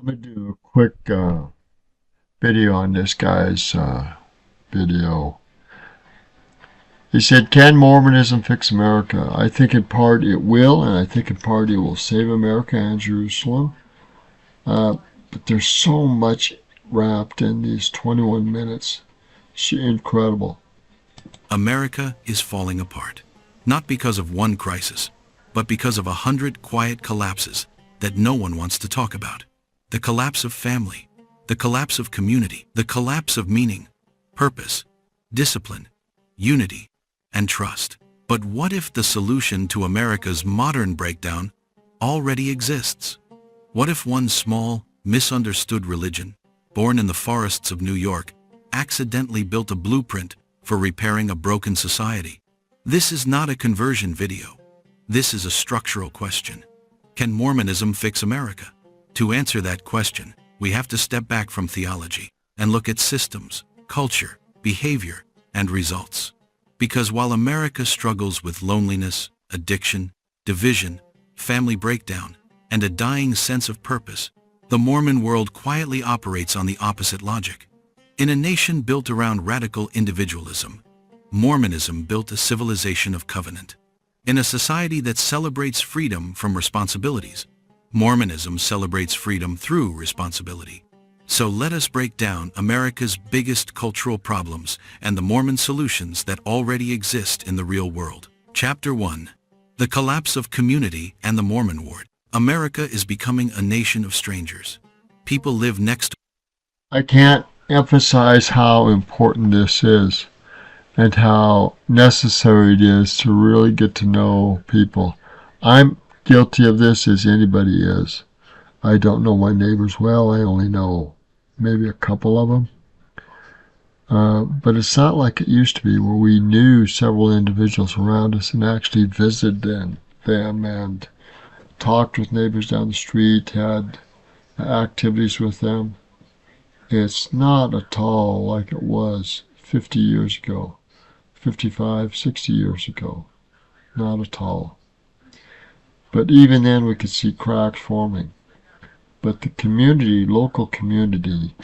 I'm going to do a quick video on this guy's video. He said, "Can Mormonism fix America? I think in part it will, and I think in part it will save America and Jerusalem. But there's so much wrapped in these 21 minutes. It's incredible." America is falling apart, not because of one crisis, but because of 100 quiet collapses that no one wants to talk about. The collapse of family, the collapse of community, the collapse of meaning, purpose, discipline, unity, and trust. But what if the solution to America's modern breakdown already exists? What if one small, misunderstood religion, born in the forests of New York, accidentally built a blueprint for repairing a broken society? This is not a conversion video. This is a structural question. Can Mormonism fix America? To answer that question, we have to step back from theology and look at systems, culture, behavior, and results. Because while America struggles with loneliness, addiction, division, family breakdown, and a dying sense of purpose, the Mormon world quietly operates on the opposite logic. In a nation built around radical individualism, Mormonism built a civilization of covenant. In a society that celebrates freedom from responsibilities, Mormonism celebrates freedom through responsibility. So let us break down America's biggest cultural problems and the Mormon solutions that already exist in the real world. Chapter 1. The Collapse of Community and the Mormon Ward. America is becoming a nation of strangers. People live next to... I can't emphasize how important this is and how necessary it is to really get to know people. I'm guilty of this as anybody is. I don't know my neighbors well. I only know maybe a couple of them. But it's not like it used to be, where we knew several individuals around us and actually visited them and talked with neighbors down the street, had activities with them. It's not at all like it was 50 years ago, 55, 60 years ago. Not at all. But even then we could see cracks forming. But the community, local community,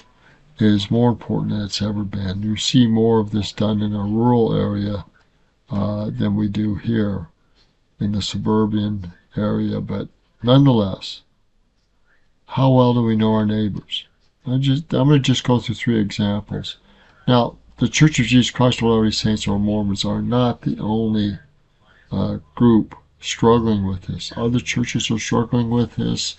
is more important than it's ever been. You see more of this done in a rural area than we do here in the suburban area. But nonetheless, how well do we know our neighbors? I'm going to just go through 3 examples. Now, the Church of Jesus Christ of Latter-day Saints, or Mormons, are not the only group struggling with this. Other churches are struggling with this.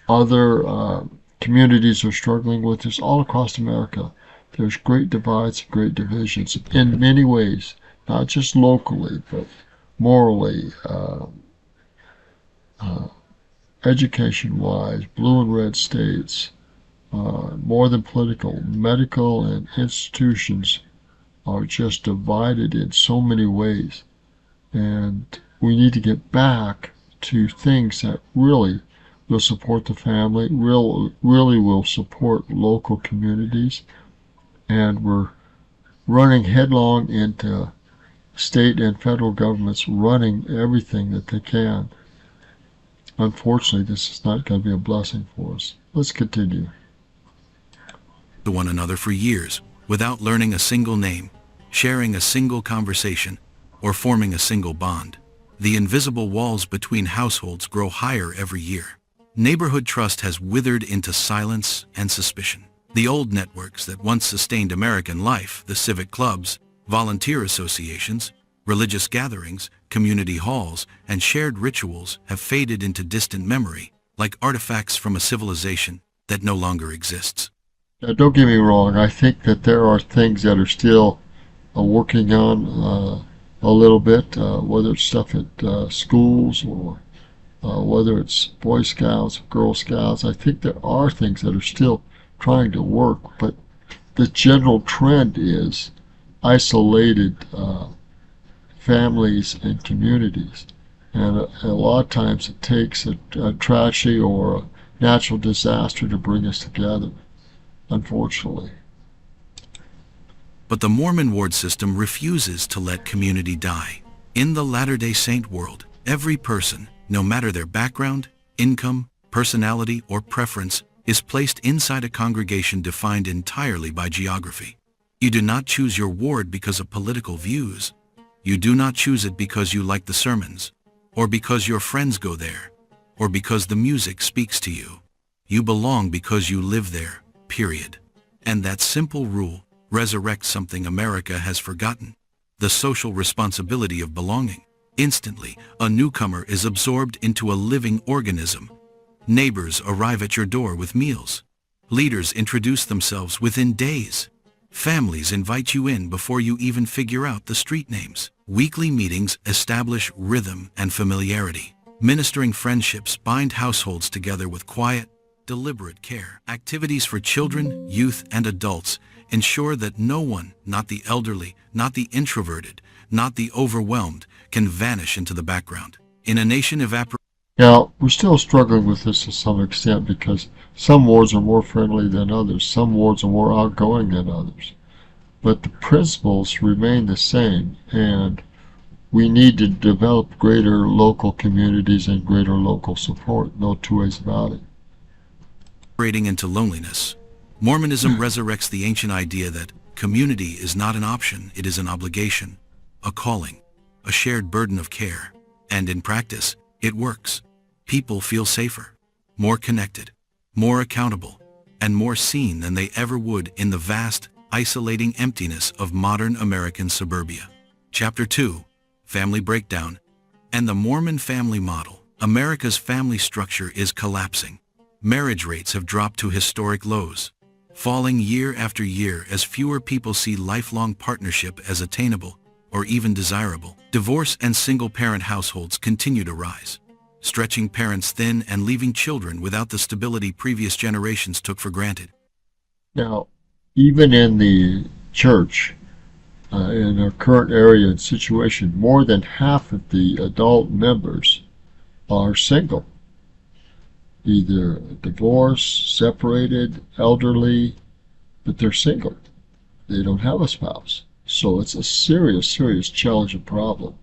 Other communities are struggling with this all across America. There's great divides and great divisions in many ways, not just locally, but morally, education-wise, blue and red states, more than political, medical and institutions are just divided in so many ways. And we need to get back to things that really will support the family, really will support local communities. And we're running headlong into state and federal governments running everything that they can. Unfortunately, this is not going to be a blessing for us. Let's continue. To one another for years without learning a single name, sharing a single conversation, or forming a single bond. The invisible walls between households grow higher every year. Neighborhood trust has withered into silence and suspicion. The old networks that once sustained American life, the civic clubs, volunteer associations, religious gatherings, community halls, and shared rituals have faded into distant memory, like artifacts from a civilization that no longer exists. Now, don't get me wrong, I think that there are things that are still working on a little bit, whether it's stuff at schools or whether it's Boy Scouts, Girl Scouts. I think there are things that are still trying to work, but the general trend is isolated families and communities. And a lot of times it takes a tragedy or a natural disaster to bring us together, unfortunately. But the Mormon ward system refuses to let community die. In the Latter-day Saint world, every person, no matter their background, income, personality, or preference, is placed inside a congregation defined entirely by geography. You do not choose your ward because of political views. You do not choose it because you like the sermons, or because your friends go there, or because the music speaks to you. You belong because you live there, period. And that simple rule resurrects something America has forgotten: the social responsibility of belonging. Instantly, a newcomer is absorbed into a living organism. Neighbors arrive at your door with meals. Leaders introduce themselves within days. Families invite you in before you even figure out the street names. Weekly meetings establish rhythm and familiarity. Ministering friendships bind households together with quiet, deliberate care. Activities for children, youth, and adults ensure that no one, not the elderly, not the introverted, not the overwhelmed, can vanish into the background. In a nation evaporating. Now, we're still struggling with this to some extent because some wards are more friendly than others, some wards are more outgoing than others. But the principles remain the same, and we need to develop greater local communities and greater local support. No two ways about it. Into loneliness, Mormonism resurrects the ancient idea that community is not an option, it is an obligation, a calling, a shared burden of care. And in practice, it works. People feel safer, more connected, more accountable, and more seen than they ever would in the vast, isolating emptiness of modern American suburbia. Chapter 2, Family Breakdown, and the Mormon Family Model. America's family structure is collapsing. Marriage rates have dropped to historic lows, falling year after year as fewer people see lifelong partnership as attainable or even desirable. Divorce and single-parent households continue to rise, stretching parents thin and leaving children without the stability previous generations took for granted. Now, even in the church, in our current area and situation, more than half of the adult members are single, either divorced, separated, elderly, but they're single. They don't have a spouse. So it's a serious, serious challenge and problem.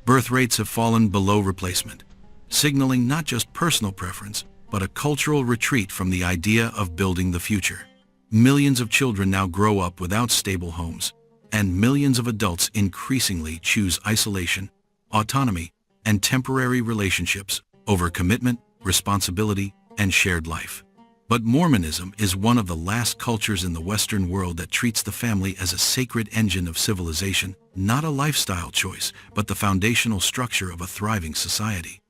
Birth rates have fallen below replacement, signaling not just personal preference, but a cultural retreat from the idea of building the future. Millions of children now grow up without stable homes, and millions of adults increasingly choose isolation, autonomy, and temporary relationships over commitment, responsibility, and shared life. But Mormonism is one of the last cultures in the Western world that treats the family as a sacred engine of civilization, not a lifestyle choice, but the foundational structure of a thriving society.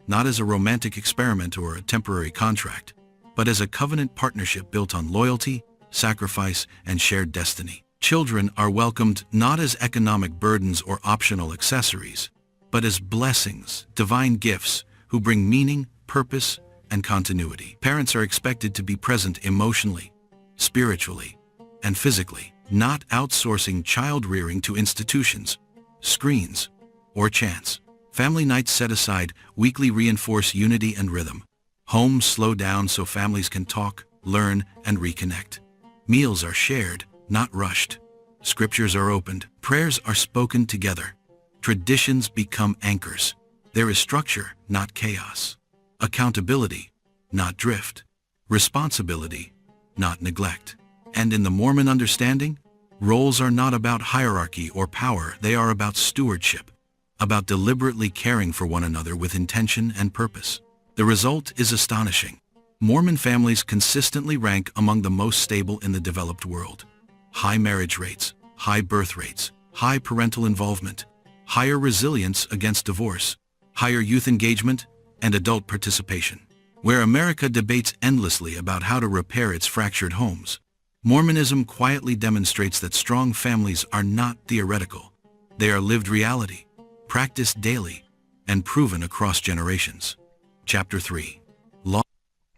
Not as a romantic experiment or a temporary contract, but as a covenant partnership built on loyalty, sacrifice, and shared destiny. Children are welcomed not as economic burdens or optional accessories, but as blessings, divine gifts, who bring meaning, purpose, and continuity. Parents are expected to be present emotionally, spiritually, and physically, not outsourcing child rearing to institutions, screens, or chance. Family nights set aside weekly reinforce unity and rhythm. Homes slow down so families can talk, learn, and reconnect. Meals are shared, not rushed. Scriptures are opened. Prayers are spoken together. Traditions become anchors. There is structure, not chaos. Accountability, not drift. Responsibility, not neglect. And in the Mormon understanding, roles are not about hierarchy or power. They are about stewardship, about deliberately caring for one another with intention and purpose. The result is astonishing. Mormon families consistently rank among the most stable in the developed world. High marriage rates, high birth rates, high parental involvement, higher resilience against divorce, higher youth engagement, and adult participation. Where America debates endlessly about how to repair its fractured homes, Mormonism quietly demonstrates that strong families are not theoretical. They are lived reality, practiced daily, and proven across generations. Chapter 3. Law.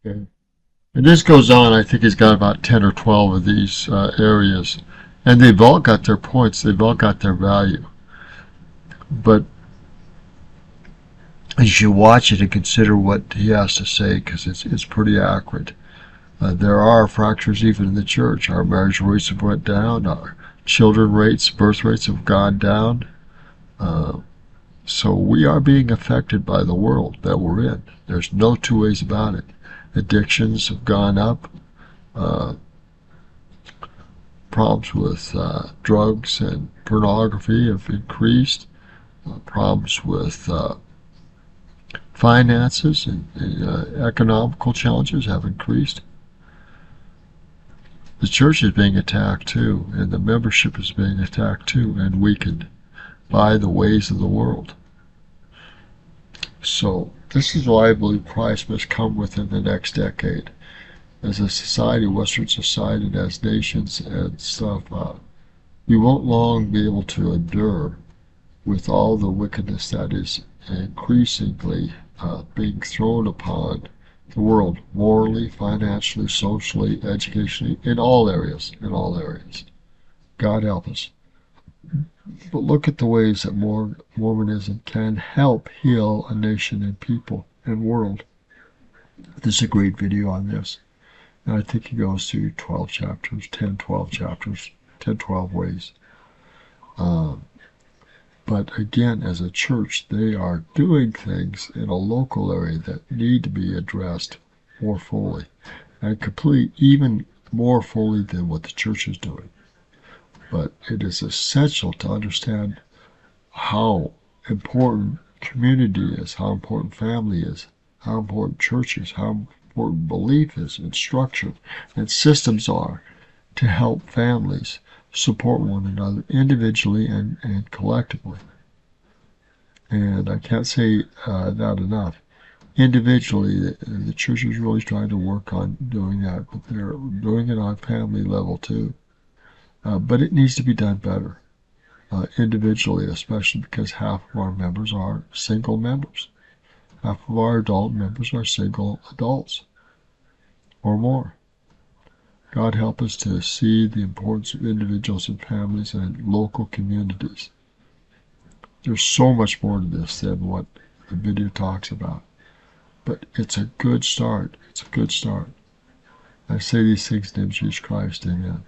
Okay. And this goes on. I think he's got about 10 or 12 of these areas, and they've all got their points. They've all got their value. But you should watch it and consider what he has to say, because it's pretty accurate. There are fractures even in the church. Our marriage rates have went down. Our children rates, birth rates have gone down. So we are being affected by the world that we're in. There's no two ways about it. Addictions have gone up. Uh, Problems with drugs and pornography have increased. Problems with finances and economical challenges have increased. The church is being attacked too, and the membership is being attacked too and weakened by the ways of the world. So this is why I believe Christ must come within the next decade. As a society, Western society, and as nations and stuff, we won't long be able to endure with all the wickedness that is increasingly being thrown upon the world, morally, financially, socially, educationally, in all areas, in all areas. God help us. But look at the ways that Mormonism can help heal a nation and people and world. There's a great video on this. And I think he goes through 12 chapters, 10, 12 chapters, 10, 12 ways. But again, as a church, they are doing things in a local area that need to be addressed more fully and complete, even more fully than what the church is doing. But it is essential to understand how important community is, how important family is, how important church is, how important belief is, and structure and systems are to help families support one another individually and collectively. And I can't say that enough. Individually, the church is really trying to work on doing that, but they're doing it on family level too. But it needs to be done better, individually, especially because half of our members are single members. Half of our adult members are single adults or more. God help us to see the importance of individuals and families and local communities. There's so much more to this than what the video talks about. But it's a good start. It's a good start. I say these things in the name of Jesus Christ. Amen.